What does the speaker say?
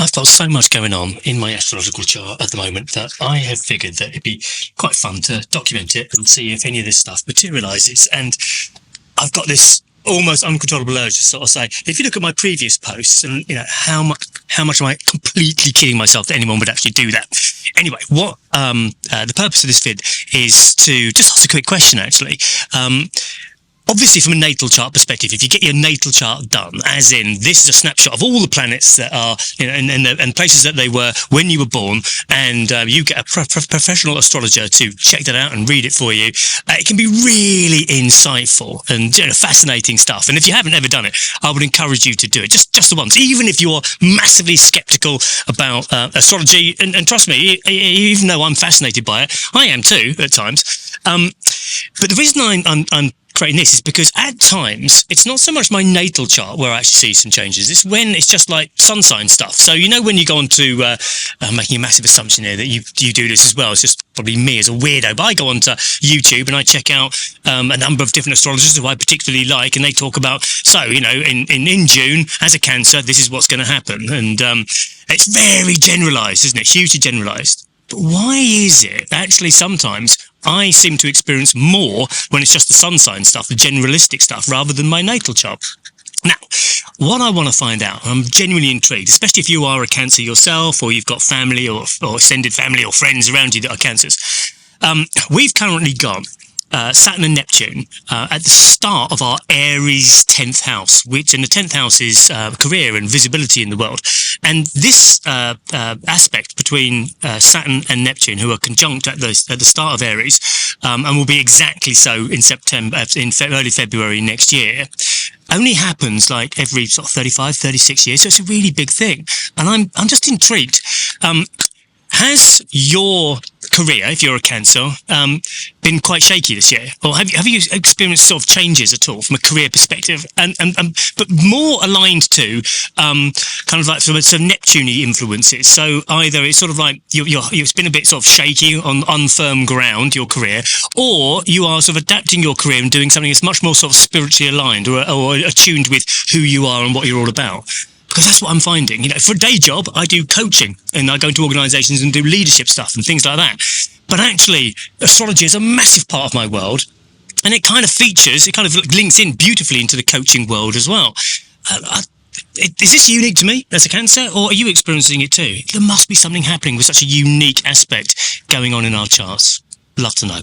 I've got so much going on in my astrological chart at the moment that I have figured that it'd be quite fun to document it and see if any of this stuff materializes. And I've got this almost uncontrollable urge to sort of say, if you look at my previous posts and, how much am I completely kidding myself that anyone would actually do that? Anyway, what the purpose of this vid is to just ask a quick question, actually. Obviously, from a natal chart perspective, if you get your natal chart done, as in this is a snapshot of all the planets that are, and places that they were when you were born, and you get a professional astrologer to check that out and read it for you, it can be really insightful and fascinating stuff. And if you haven't ever done it, I would encourage you to do it just the once, even if you're massively skeptical about astrology. And trust me, even though I'm fascinated by it, I am too at times. But the reason I'm creating this is because at times it's not so much my natal chart where I actually see some changes. It's when it's just like sun sign stuff. So when you go on to making a massive assumption here that you do this as well. It's just probably me as a weirdo, but I go onto YouTube and I check out a number of different astrologers who I particularly like, and they talk about, in June as a Cancer, this is what's going to happen, and it's very generalized, isn't it? Hugely generalized. But why is it actually sometimes I seem to experience more when it's just the sun sign stuff, the generalistic stuff, rather than my natal chart? Now, what I want to find out, I'm genuinely intrigued, especially if you are a Cancer yourself, or you've got family or extended family or friends around you that are Cancers. We've currently got Saturn and Neptune at the start of our Aries 10th house, which in the 10th house is career and visibility in the world. And this aspect between Saturn and Neptune, who are conjunct at the start of Aries, and will be exactly so in early February next year, only happens like every sort of 35, 36 years. So it's a really big thing. And I'm just intrigued. Has your career, if you're a Cancer, been quite shaky this year, or have you experienced sort of changes at all from a career perspective, but more aligned to kind of like some Neptune-y influences? So either it's sort of like it's been a bit sort of shaky on unfirm ground, your career, or you are sort of adapting your career and doing something that's much more sort of spiritually aligned or attuned with who you are and what you're all about. Because that's what I'm finding. For a day job, I do coaching and I go into organisations and do leadership stuff and things like that. But actually, astrology is a massive part of my world, and it kind of links in beautifully into the coaching world as well. Is this unique to me as a Cancer, or are you experiencing it too? There must be something happening with such a unique aspect going on in our charts. Love to know.